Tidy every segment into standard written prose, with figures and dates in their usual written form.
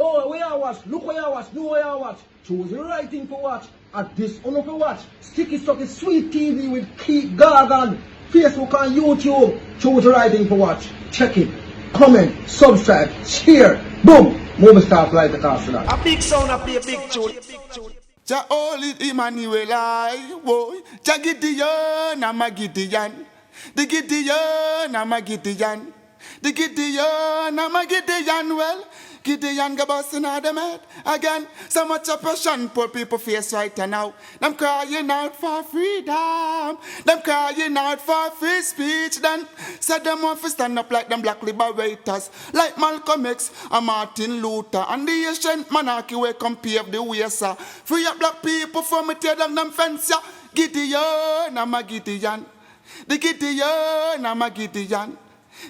Oh, where you watch, look where you watch, know where you watch. Choose the right thing to watch. At this one to watch. Sticky Stucky Sweet TV with Keith Gargan. Facebook and YouTube. Choose the right thing to watch. Check it. Comment, subscribe, share. Boom. Movie star flight the castle. A big sound, a big tune. Ja Holy Emmanuel, I boy. Ja Gideon, I'm a Gideon. The Gideon, I'm a Gideon. The Gideon, I'm a Gideon. Well, Gideon go busting out them head again. So much oppression, poor people face right now. Them crying out for freedom. Them crying out for free speech. Then said them want to stand up like them black liberators, like Malcolm X and Martin Luther and the ancient monarchy where come pave the way, sir. Free up black people from me tear down them fence, yeah. Gideon, I'm a Gideon. The Gideon, I'm a Gideon.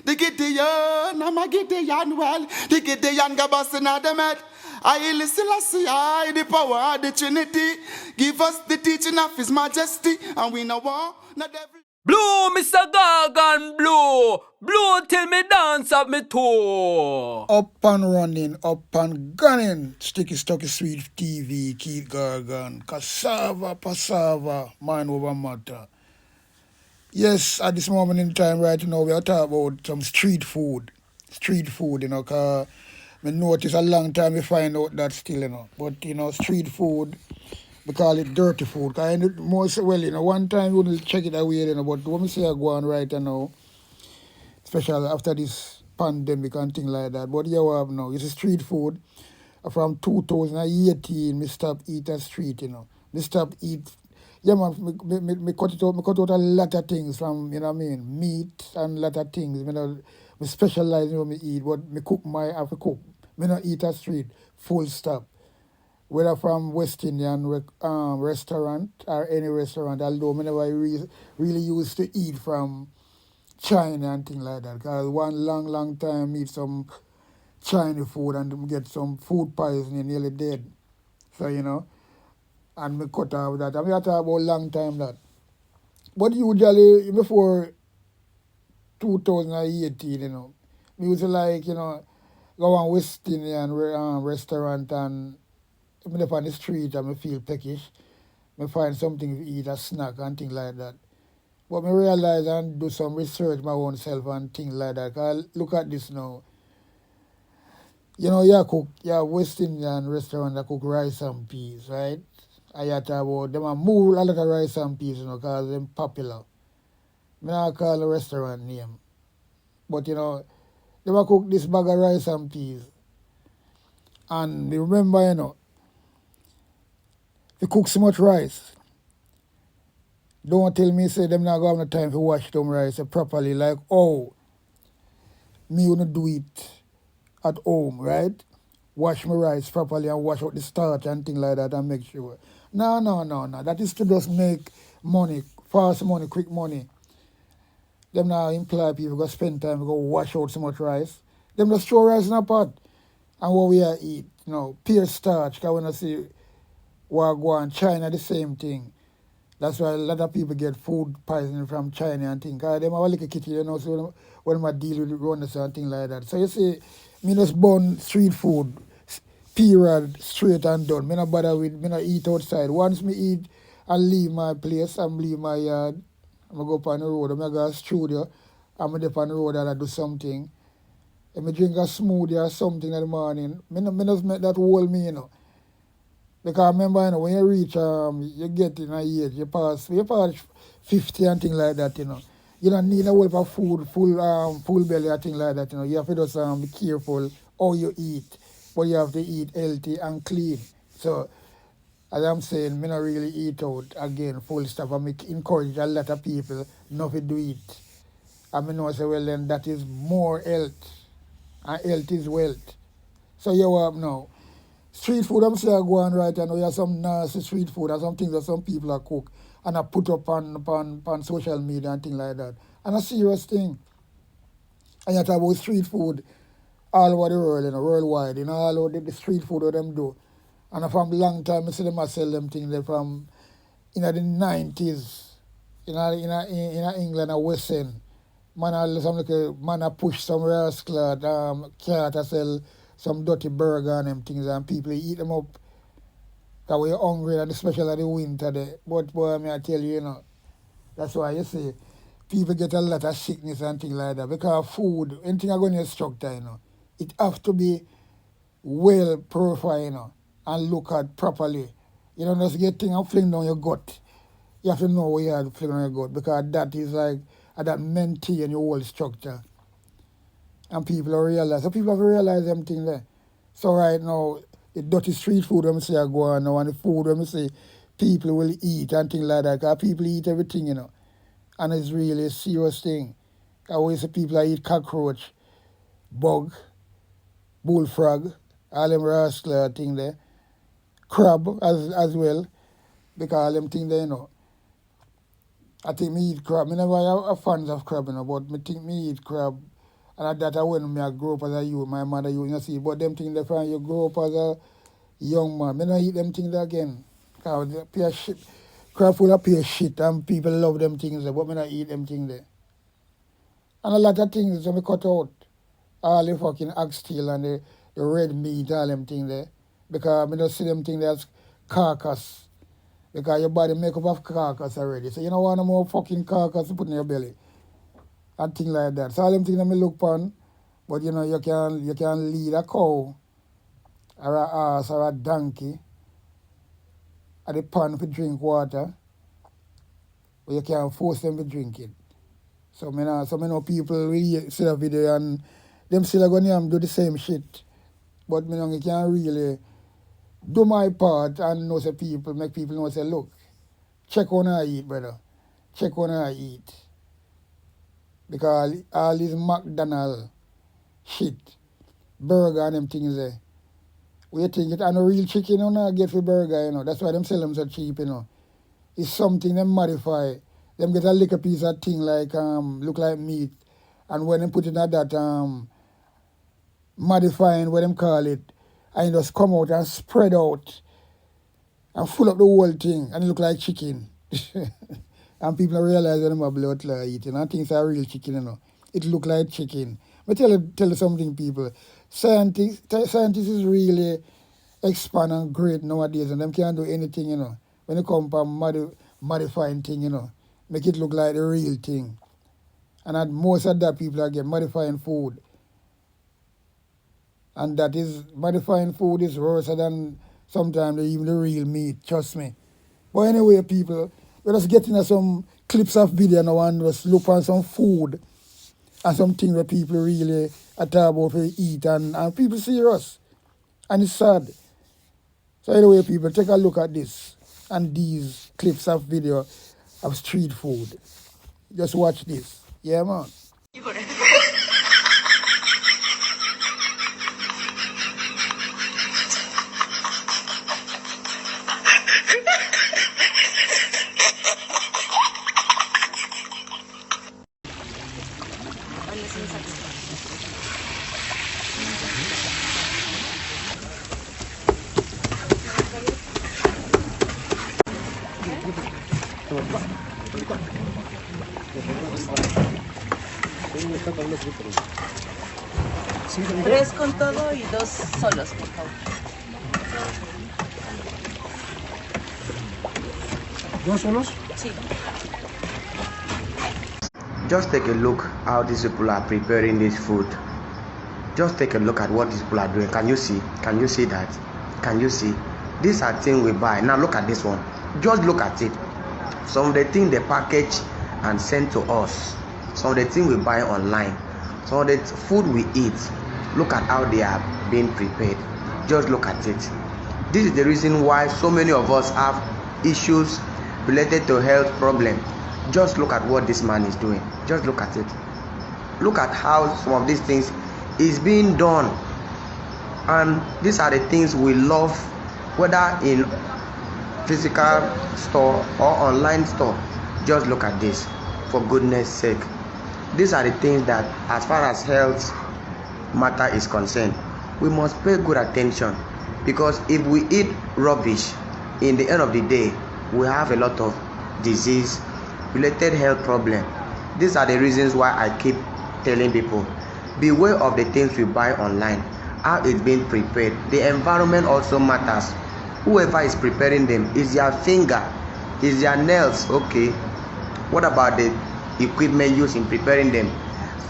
The Gideon, I'm a Gideon, well, the Gideon go busting out them head. I listen, I the power of the Trinity. Give us the teaching of His Majesty, and we know war, not every... Blue, Mr. Gargan, blue. Blue till me dance up me toe. Up and running, up and gunning. Sticky Stucky Sweet TV, Keith Gargan. Cassava, passava, mind over matter. Yes, at this moment in time right now, we are talking about some street food. Street food, you know, because I notice a long time we find out that still, you know. But, you know, street food, we call it dirty food. Because most, well, you know, one time we will check it away, you know, but when we say I go on right now, especially after this pandemic and things like that. But you have now, it's a street food. From 2018, me stop eat at street, you know. Me stop eat. Yeah, man, me cut it out. Me cut out a lot of things from, you know what I mean, meat and a lot of things. Me specialize in what me eat. But me cook I have to cook. Me not eat at street. Full stop. Whether from West Indian restaurant or any restaurant, although me never really used to eat from China and things like that. Because one long time I eat some Chinese food and get some food poisoning, nearly dead. So, you know, and me cut off that. I mean, I talk about a long time that. But usually, before 2018, you know, me used to like, you know, go on West Indian restaurant and me up on the street and me feel peckish. Me find something to eat, a snack and things like that. But me realize and do some research my own self and things like that. Cause look at this now. You know, West Indian restaurant that cook rice and peas, right? I talk about them and move a lot of rice and peas, you know, because they're popular. I not call the restaurant name. But, you know, they cook this bag of rice and peas. And remember, you know, they cook so much rice. Don't tell me, say, them not going to have no time to wash them rice properly. Like, oh, me wanna do it at home, right? Wash my rice properly and wash out the starch and things like that and make sure. No. That is to just make money, fast money, quick money. Them now imply people go spend time to go wash out so much rice. Them just throw rice in a pot. And what we are eat, you know, pure starch. Because when I see what go on China, the same thing. That's why a lot of people get food poisoning from China and things. Because them have a little kitty, you know, so when I deal with runners and things like that. So you see, me just burn street food, period, straight and done. Me not bother with, me not eat outside. Once me eat and leave my place and leave my yard, I'm go up on the road, I'm go to the studio, I'm go up on the road and I do something. If I drink a smoothie or something in the morning, me just make that whole me, you know. Because remember, you know, when you reach, you get in a age, you pass 50 and things like that, you know. You don't need a whole of food, full belly or things like that, you know. You have to just be careful how you eat. But you have to eat healthy and clean. So, as I'm saying, me not really eat out again, full stuff. I encourage a lot of people not to do it. And I know say, well, then that is more health. And health is wealth. So you have now. Street food, I'm saying I go on right now. You have some nasty street food and some things that some people are cook and I put up on social media and things like that. And a serious thing. And you talk about street food all over the world, you know, worldwide, you know, all over the street food that them do. And from a long time, I see them sell them things there from the 90s, in England and West End. Man, some like man push some rascal cart to sell some dirty burger and them things, and people eat them up. Because we're hungry, and especially in the winter there. But boy, I tell you, that's why you see people get a lot of sickness and things like that. Because food, anything are going to structure, it have to be well profiled, and look at properly. You don't just get things and fling down your gut. You have to know where you have to fling down your gut, because that is like, that maintain your whole structure. And people don't realize. So people have to realize them things there. So right now, the dirty street food when I say I go on now, and the food when I say people will eat and things like that, because people eat everything, And it's really a serious thing. I always see people that eat cockroach, bug, bullfrog, all them rascal thing there. Crab as well, because all them thing there, I think me eat crab. I never have fans of crab, but me think me eat crab. And that when I grow up as a youth, my mother used to see. But them things that you grow up as a young man, I don't eat them things again. Because pure shit. Crab full of pure shit, and people love them things there, but I don't eat them things there. And a lot of things that I cut out. All the fucking oxtail and the red meat, all them things there. Because I don't see them things there as carcass. Because your body make up of carcass already. So you don't want no more fucking carcass to put in your belly. And things like that. So all them things that I look upon, but you can lead a cow or a horse or a donkey at the pond to drink water, but you can't force them to drink it. So I know people really see the video and them still going to do the same shit. But you can't really do my part and know say people, make people know say, look, check on I eat, brother. Check on I eat. Because all these McDonald's shit, burger and them things there, we think it and a real chicken, get for burger, That's why them sell them so cheap, It's something them modify. Them get a little piece of thing like, look like meat. And when they put it at that, modifying, what them call it, and it just come out and spread out and full up the whole thing and it look like chicken. And people don't realize when them blood eating. And things are real chicken, It look like chicken. But tell you something, people. Scientists is really expand and great nowadays, and them can't do anything, When it comes to modifying thing, make it look like the real thing. And most of that people are getting modifying food. And that is, modifying food is worse than sometimes even the real meat, trust me. But anyway, people, we're just getting some clips of video now and just look on some food and some things that people really are talking about to eat and people serious. And it's sad. So anyway, people, take a look at this and these clips of video of street food. Just watch this. Yeah, man. Tres con todo y dos solos, por favor. ¿Dos solos? Sí. Just take a look how these people are preparing this food. Just take a look at what these people are doing. Can you see? Can you see that? Can you see? These are things we buy. Now look at this one. Just look at it. Some of the things they package and send to us. Some of the things we buy online. Some of the food we eat. Look at how they are being prepared. Just look at it. This is the reason why so many of us have issues related to health problems. Just look at what this man is doing. Just look at it. Look at how some of these things is being done. And these are the things we love, whether in physical store or online store. Just look at this, for goodness sake. These are the things that, as far as health matter is concerned, we must pay good attention, because if we eat rubbish, in the end of the day we have a lot of disease related health problem. These are the reasons why I keep telling people, beware of the things we buy online how it's being prepared. The environment also matters. Whoever is preparing them, is their finger, is their nails okay? What about the equipment used in preparing them?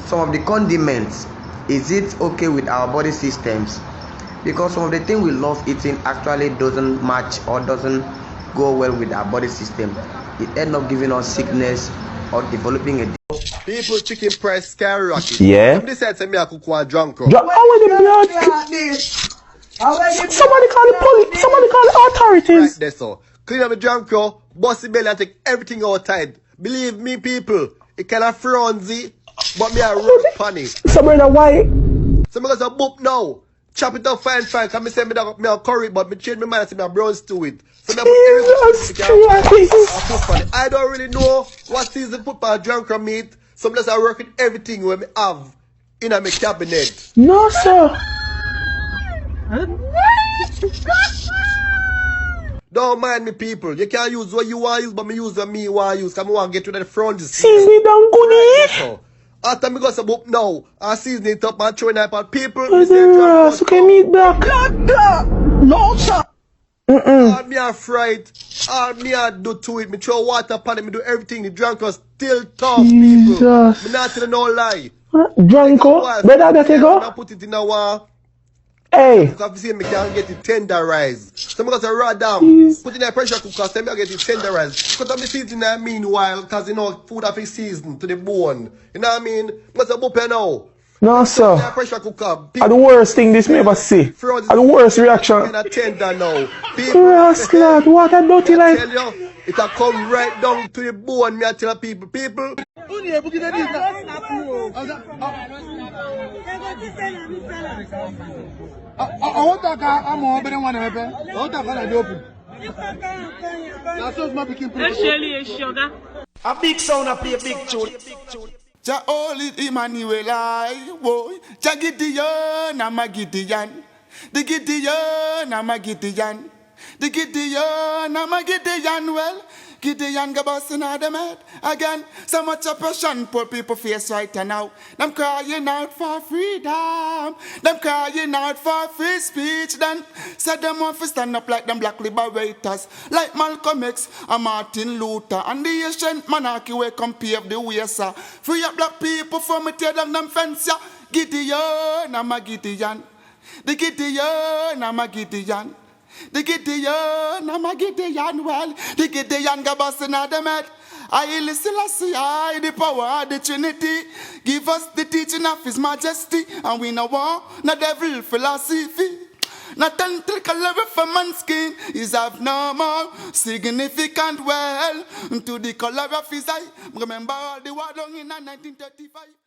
Some of the condiments, is it okay with our body systems? Because some of the things we love eating actually doesn't match or doesn't go well with our body system. It ends up giving us sickness or developing a people chicken price skyrocket. Yeah. This said to me I cook one Jancro. How are the blood? Somebody call the police. Somebody call the authorities. Right there, so clean up the Jancro, bust the belly and take everything outside. Believe me, people, it kind of fronzy, but me a run funny. So brother, why? So because I book now, chop it up fine. Come me say me a curry, but me change my mind and say me a browns to it. So me Jesus Christ. I don't really know what season put my Jancro meat. So just I work with everything where me have in my cabinet. No, sir. Don't mind me, people. You can't use what you want to use, but me use what me want to use. Because I want to get rid of the front. Season down goodie. After me go some up now, I season it up and throw it at people. Oh, the rest, okay, meat back. No, sir. All me a fried, all me a do to it. Me throw water upon it, me do everything. The Jancro still tough, people. Jesus. Me not tell you no lie. Jancro, better that you go. I put it in a wall. Hey. Because if you see me can get it tenderized. So me go say raw down. Put in a pressure cooker, so me get it tenderized. Because I'm seasoning that meanwhile, because you know food have a season to the bone. You know what I mean? Must have open now. No, sir. Pressure cooker. The worst thing this me ever see. The worst reaction. Tender now. People, Rascal, what a dirty life. tell you, it'll come right down to the bone. Me I tell people, I want to go. I'm on, but I want to go. I want to go and open. That's what's my picking. a big sound, I play a big tune. Jah holy Emmanuel, I woy. Jah Gideon, I'm a Gideon. The Gideon, I'm a Gideon. The Gideon, I'm a Gideon. Well, Gideon go busting out them head again. So much oppression poor people face right now. Them crying out for freedom. Them crying out for free speech. Then said them want to stand up like them black liberators, like Malcolm X and Martin Luther and the ancient monarchy where come pave the way, sir. Free up black people from me tear down them fence, yeah. Gideon, I'm a Gideon. The Gideon, I'm a Gideon. The Gideon, I'm a Gideon, well, the Gideon go busting out them head. I listen, I the power of the Trinity. Give us the teaching of His Majesty, and we no want no devil philosophy. Not until color of a man's skin is of no more significant well to the color of his eye. Remember all the war long in 1935.